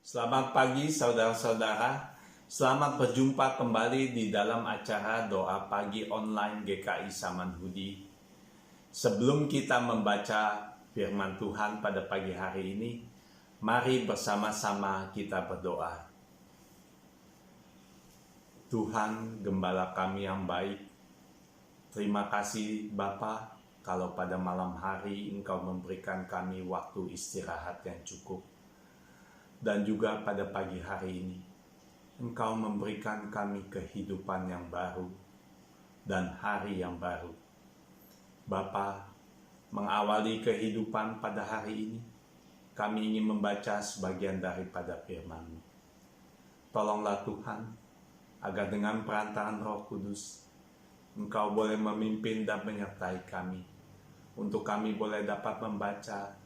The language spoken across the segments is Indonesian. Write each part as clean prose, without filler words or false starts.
Selamat pagi saudara-saudara. Selamat berjumpa kembali di dalam acara doa pagi online GKI Samanhudi. Sebelum kita membaca firman Tuhan pada pagi hari ini, mari bersama-sama kita berdoa. Tuhan, Gembala kami yang baik, terima kasih Bapa kalau pada malam hari Engkau memberikan kami waktu istirahat yang cukup. Dan juga pada pagi hari ini, Engkau memberikan kami kehidupan yang baru dan hari yang baru. Bapa, mengawali kehidupan pada hari ini, kami ingin membaca sebagian daripada firman-Mu. Tolonglah Tuhan, agar dengan perantaraan Roh Kudus, Engkau boleh memimpin dan menyertai kami, untuk kami boleh dapat membaca,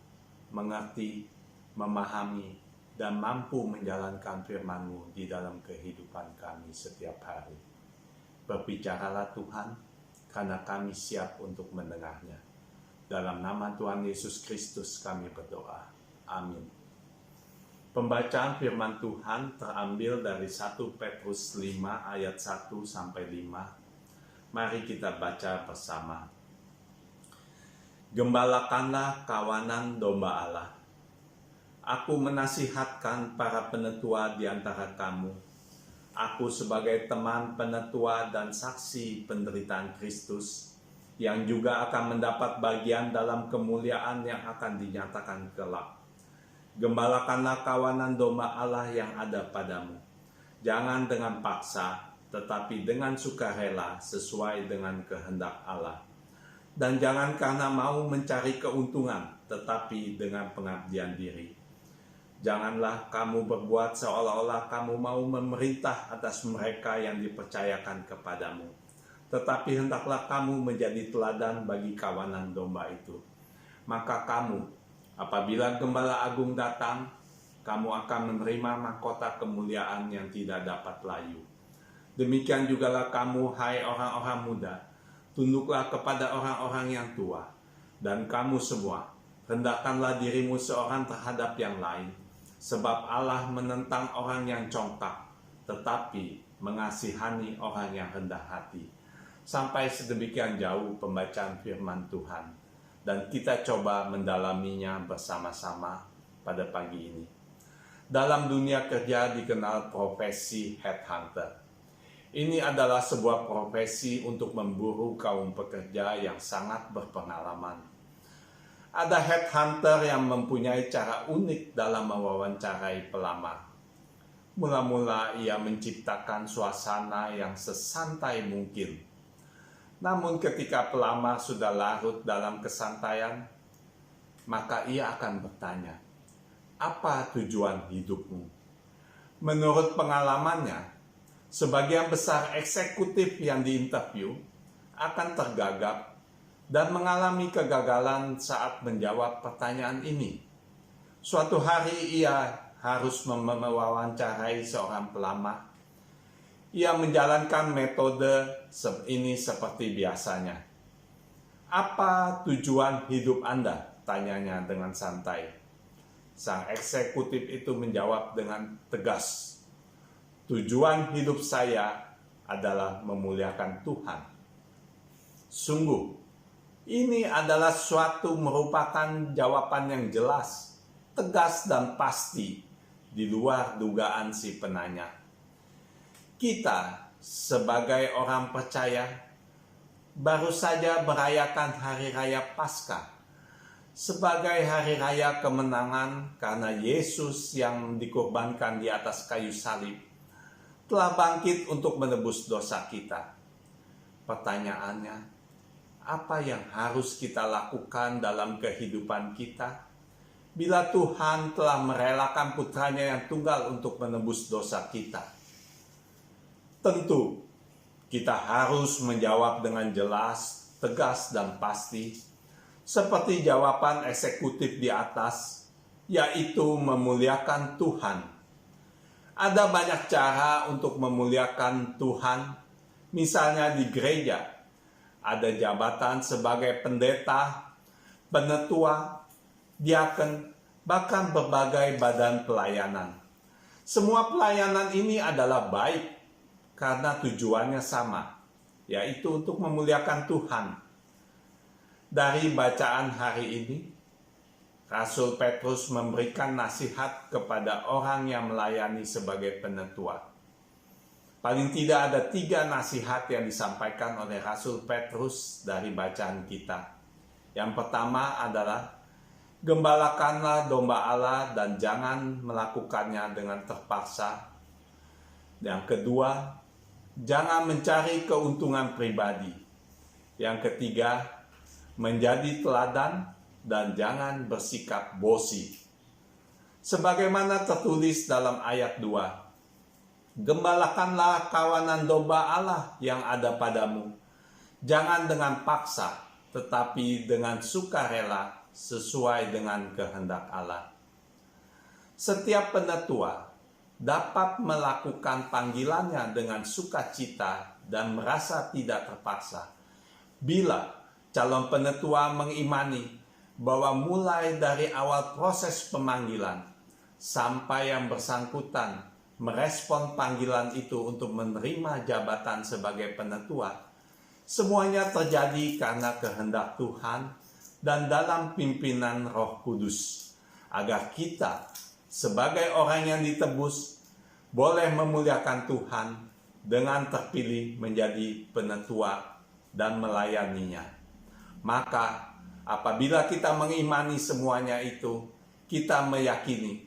mengerti, memahami, dan mampu menjalankan firman-Mu di dalam kehidupan kami setiap hari. Berbicaralah Tuhan, karena kami siap untuk mendengarnya. Dalam nama Tuhan Yesus Kristus kami berdoa. Amin. Pembacaan firman Tuhan terambil dari 1 Petrus 5 ayat 1-5. Mari kita baca bersama. Gembalakanlah kawanan domba Allah. Aku menasihatkan para penetua di antara kamu. Aku sebagai teman penetua dan saksi penderitaan Kristus, yang juga akan mendapat bagian dalam kemuliaan yang akan dinyatakan kelak. Gembalakanlah kawanan domba Allah yang ada padamu. Jangan dengan paksa, tetapi dengan sukarela sesuai dengan kehendak Allah. Dan jangan karena mau mencari keuntungan, tetapi dengan pengabdian diri. Janganlah kamu berbuat seolah-olah kamu mau memerintah atas mereka yang dipercayakan kepadamu. Tetapi hendaklah kamu menjadi teladan bagi kawanan domba itu. Maka kamu, apabila Gembala Agung datang, kamu akan menerima mahkota kemuliaan yang tidak dapat layu. Demikian jugalah kamu, hai orang-orang muda, tunduklah kepada orang-orang yang tua. Dan kamu semua, rendahkanlah dirimu seorang terhadap yang lain. Sebab Allah menentang orang yang congkak, tetapi mengasihani orang yang rendah hati. Sampai sedemikian jauh pembacaan firman Tuhan. Dan kita coba mendalaminya bersama-sama pada pagi ini. Dalam dunia kerja dikenal profesi headhunter. Ini adalah sebuah profesi untuk memburu kaum pekerja yang sangat berpengalaman. Ada headhunter yang mempunyai cara unik dalam mewawancarai pelamar. Mula-mula ia menciptakan suasana yang sesantai mungkin. Namun ketika pelamar sudah larut dalam kesantaian, maka ia akan bertanya, "Apa tujuan hidupmu?" Menurut pengalamannya, sebagian besar eksekutif yang diinterview akan tergagap dan mengalami kegagalan saat menjawab pertanyaan ini. Suatu hari ia harus mewawancarai seorang pelamar. Ia menjalankan metode ini seperti biasanya. "Apa tujuan hidup Anda?" tanyanya dengan santai. Sang eksekutif itu menjawab dengan tegas, "Tujuan hidup saya adalah memuliakan Tuhan." Sungguh, ini adalah merupakan jawaban yang jelas, tegas dan pasti di luar dugaan si penanya. Kita sebagai orang percaya baru saja merayakan Hari Raya Paskah sebagai hari raya kemenangan karena Yesus yang dikorbankan di atas kayu salib telah bangkit untuk menebus dosa kita. Pertanyaannya, apa yang harus kita lakukan dalam kehidupan kita bila Tuhan telah merelakan putranya yang tunggal untuk menebus dosa kita? Tentu, kita harus menjawab dengan jelas, tegas, dan pasti, seperti jawaban eksekutif di atas, yaitu memuliakan Tuhan. Ada banyak cara untuk memuliakan Tuhan, misalnya di gereja. Ada jabatan sebagai pendeta, penetua, diaken, bahkan berbagai badan pelayanan. Semua pelayanan ini adalah baik karena tujuannya sama, yaitu untuk memuliakan Tuhan. Dari bacaan hari ini, Rasul Petrus memberikan nasihat kepada orang yang melayani sebagai penetua. Paling tidak ada 3 nasihat yang disampaikan oleh Rasul Petrus dari bacaan kita. Yang pertama adalah, gembalakanlah domba Allah dan jangan melakukannya dengan terpaksa. Yang kedua, jangan mencari keuntungan pribadi. Yang ketiga, menjadi teladan dan jangan bersikap bosi. Sebagaimana tertulis dalam ayat 2, gembalakanlah kawanan domba Allah yang ada padamu, jangan dengan paksa, tetapi dengan sukarela sesuai dengan kehendak Allah. Setiap penetua dapat melakukan panggilannya dengan sukacita dan merasa tidak terpaksa. Bila calon penetua mengimani bahwa mulai dari awal proses pemanggilan sampai yang bersangkutan merespon panggilan itu untuk menerima jabatan sebagai penetua, semuanya terjadi karena kehendak Tuhan dan dalam pimpinan Roh Kudus, agar kita sebagai orang yang ditebus boleh memuliakan Tuhan dengan terpilih menjadi penetua dan melayaninya. Maka apabila kita mengimani semuanya itu, kita meyakini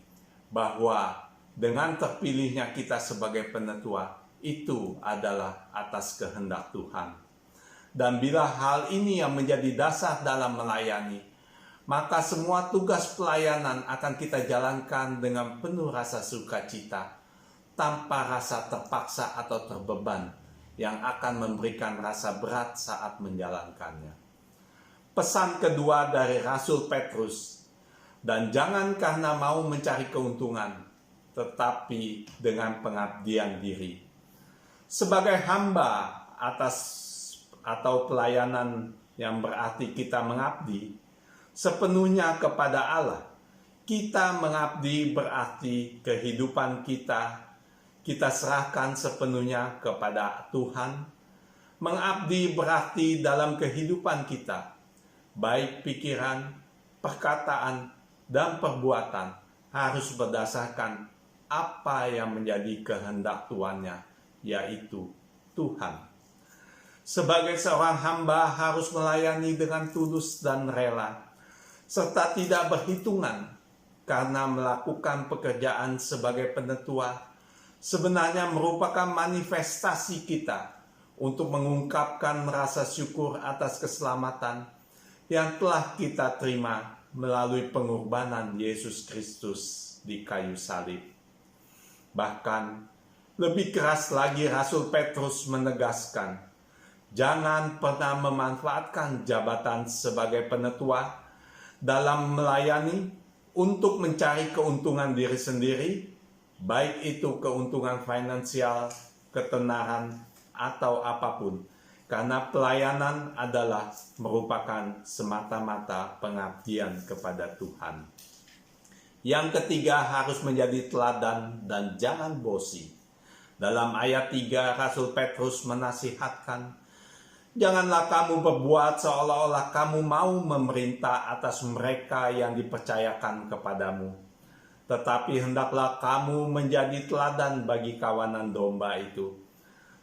bahwa dengan terpilihnya kita sebagai penetua, itu adalah atas kehendak Tuhan. Dan bila hal ini yang menjadi dasar dalam melayani, maka semua tugas pelayanan akan kita jalankan dengan penuh rasa sukacita, tanpa rasa terpaksa atau terbeban yang akan memberikan rasa berat saat menjalankannya. Pesan kedua dari Rasul Petrus, dan jangan karena mau mencari keuntungan, tetapi dengan pengabdian diri. Sebagai hamba atau pelayanan yang berarti kita mengabdi sepenuhnya kepada Allah. Kita mengabdi berarti kehidupan kita serahkan sepenuhnya kepada Tuhan. Mengabdi berarti dalam kehidupan kita, baik pikiran, perkataan, dan perbuatan harus berdasarkan apa yang menjadi kehendak tuannya, yaitu Tuhan. Sebagai seorang hamba harus melayani dengan tulus dan rela, serta tidak berhitungan, karena melakukan pekerjaan sebagai penetua sebenarnya merupakan manifestasi kita untuk mengungkapkan rasa syukur atas keselamatan yang telah kita terima melalui pengorbanan Yesus Kristus di kayu salib. Bahkan lebih keras lagi Rasul Petrus menegaskan, jangan pernah memanfaatkan jabatan sebagai penetua dalam melayani untuk mencari keuntungan diri sendiri, baik itu keuntungan finansial, ketenaran, atau apapun. Karena pelayanan adalah merupakan semata-mata pengabdian kepada Tuhan. Yang ketiga, harus menjadi teladan dan jangan bosi. Dalam ayat 3, Rasul Petrus menasihatkan, janganlah kamu berbuat seolah-olah kamu mau memerintah atas mereka yang dipercayakan kepadamu. Tetapi hendaklah kamu menjadi teladan bagi kawanan domba itu.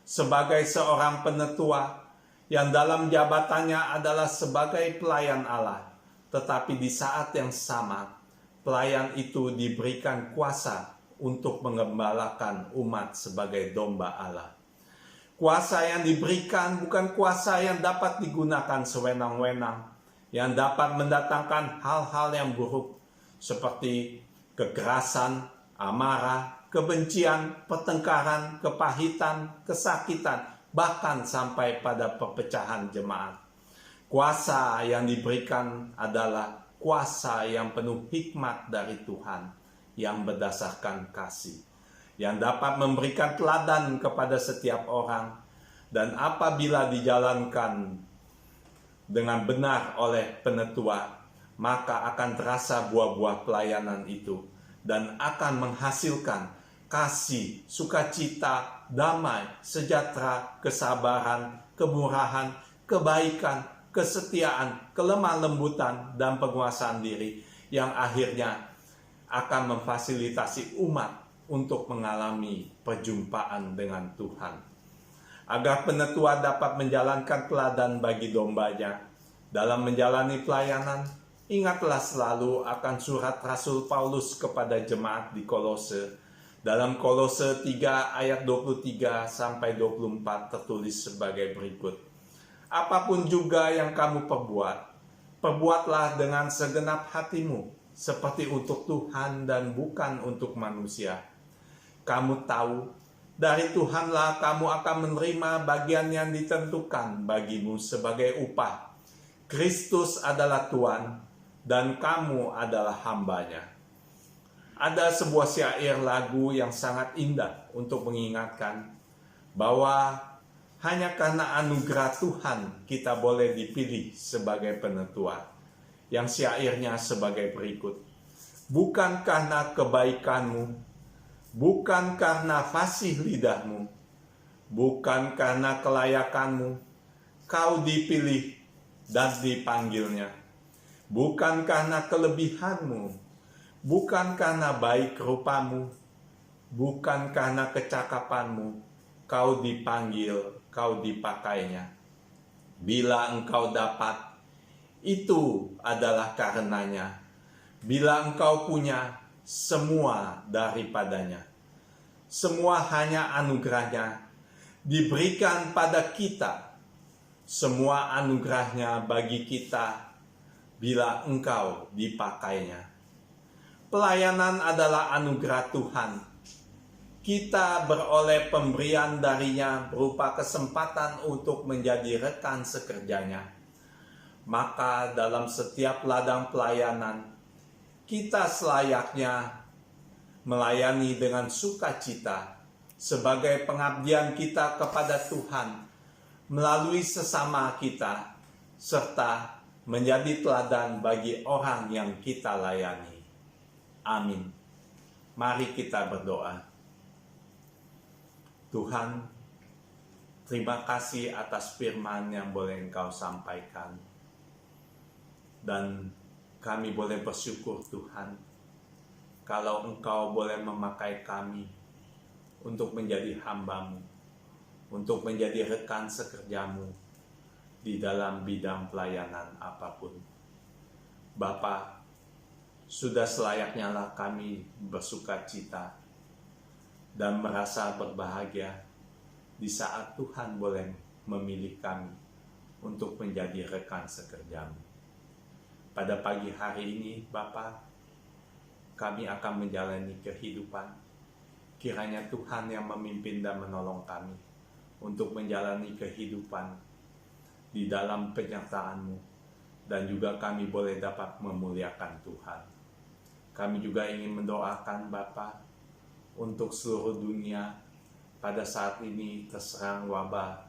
Sebagai seorang penetua yang dalam jabatannya adalah sebagai pelayan Allah, tetapi di saat yang sama, pelayan itu diberikan kuasa untuk mengembalakan umat sebagai domba Allah. Kuasa yang diberikan bukan kuasa yang dapat digunakan sewenang-wenang, yang dapat mendatangkan hal-hal yang buruk, seperti kekerasan, amarah, kebencian, pertengkaran, kepahitan, kesakitan, bahkan sampai pada perpecahan jemaat. Kuasa yang diberikan adalah kuasa yang penuh hikmat dari Tuhan, yang berdasarkan kasih, yang dapat memberikan teladan kepada setiap orang, dan apabila dijalankan dengan benar oleh penetua, maka akan terasa buah-buah pelayanan itu, dan akan menghasilkan kasih, sukacita, damai, sejahtera, kesabaran, kemurahan, kebaikan, kesetiaan, kelemah lembutan, dan penguasaan diri yang akhirnya akan memfasilitasi umat untuk mengalami perjumpaan dengan Tuhan. Agar penetua dapat menjalankan teladan bagi dombanya dalam menjalani pelayanan, ingatlah selalu akan surat Rasul Paulus kepada jemaat di Kolose. Dalam Kolose 3 ayat 23 sampai 24 tertulis sebagai berikut. Apapun juga yang kamu perbuat, perbuatlah dengan segenap hatimu, seperti untuk Tuhan dan bukan untuk manusia. Kamu tahu, dari Tuhanlah kamu akan menerima bagian yang ditentukan bagimu sebagai upah. Kristus adalah Tuhan, dan kamu adalah hambanya. Ada sebuah syair lagu yang sangat indah untuk mengingatkan bahwa hanya karena anugerah Tuhan kita boleh dipilih sebagai penetua. Yang syairnya sebagai berikut. Bukan karena kebaikanmu, bukan karena fasih lidahmu, bukan karena kelayakanmu, kau dipilih dan dipanggilnya. Bukan karena kelebihanmu, bukan karena baik rupamu, bukan karena kecakapanmu, kau dipanggil, kau dipakainya. Bila engkau dapat, itu adalah karenanya. Bila engkau punya, semua daripadanya. Semua hanya anugerahnya, diberikan pada kita. Semua anugerahnya bagi kita, bila engkau dipakainya. Pelayanan adalah anugerah Tuhan. Kita beroleh pemberian darinya berupa kesempatan untuk menjadi rekan sekerjanya. Maka dalam setiap ladang pelayanan, kita selayaknya melayani dengan sukacita sebagai pengabdian kita kepada Tuhan melalui sesama kita, serta menjadi teladan bagi orang yang kita layani. Amin. Mari kita berdoa. Tuhan, terima kasih atas firman yang boleh Engkau sampaikan. Dan kami boleh bersyukur Tuhan, kalau Engkau boleh memakai kami untuk menjadi hamba-Mu, untuk menjadi rekan sekerja-Mu di dalam bidang pelayanan apapun. Bapa, sudah selayaknya lah kami bersukacita dan merasa berbahagia di saat Tuhan boleh memilih kami untuk menjadi rekan sekerja-Mu. Pada pagi hari ini, Bapa, kami akan menjalani kehidupan. Kiranya Tuhan yang memimpin dan menolong kami untuk menjalani kehidupan di dalam penyertaan-Mu, dan juga kami boleh dapat memuliakan Tuhan. Kami juga ingin mendoakan Bapa untuk seluruh dunia pada saat ini terserang wabah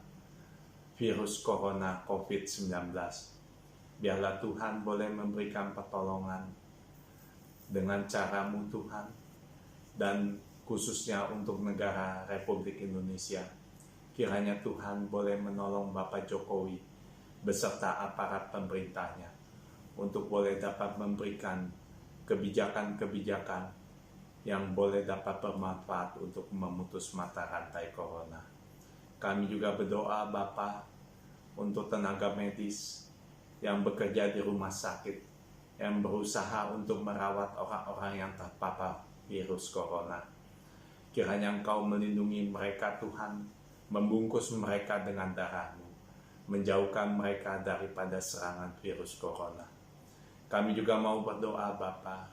virus corona COVID-19. Biarlah Tuhan boleh memberikan pertolongan dengan cara-Mu Tuhan, dan khususnya untuk negara Republik Indonesia. Kiranya Tuhan boleh menolong Bapak Jokowi beserta aparat pemerintahnya untuk boleh dapat memberikan kebijakan-kebijakan yang boleh dapat bermanfaat untuk memutus mata rantai corona. Kami juga berdoa Bapa untuk tenaga medis yang bekerja di rumah sakit, yang berusaha untuk merawat orang-orang yang terpapar virus corona. Kiranya Engkau melindungi mereka Tuhan, membungkus mereka dengan darah-Mu, menjauhkan mereka daripada serangan virus corona. Kami juga mau berdoa Bapa,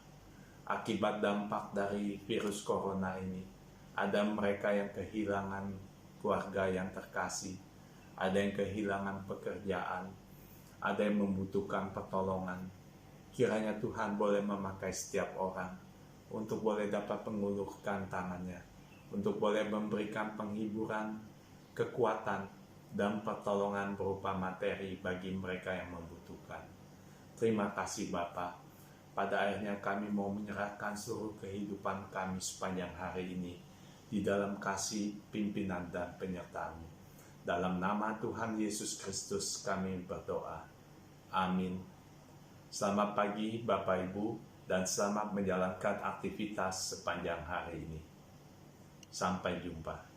akibat dampak dari virus corona ini, ada mereka yang kehilangan keluarga yang terkasih, ada yang kehilangan pekerjaan, ada yang membutuhkan pertolongan. Kiranya Tuhan boleh memakai setiap orang untuk boleh dapat mengulurkan tangannya, untuk boleh memberikan penghiburan, kekuatan, dan pertolongan berupa materi bagi mereka yang membutuhkan. Terima kasih Bapa. Pada akhirnya kami mau menyerahkan seluruh kehidupan kami sepanjang hari ini di dalam kasih, pimpinan, dan penyertaan. Dalam nama Tuhan Yesus Kristus kami berdoa. Amin. Selamat pagi Bapak Ibu, dan selamat menjalankan aktivitas sepanjang hari ini. Sampai jumpa.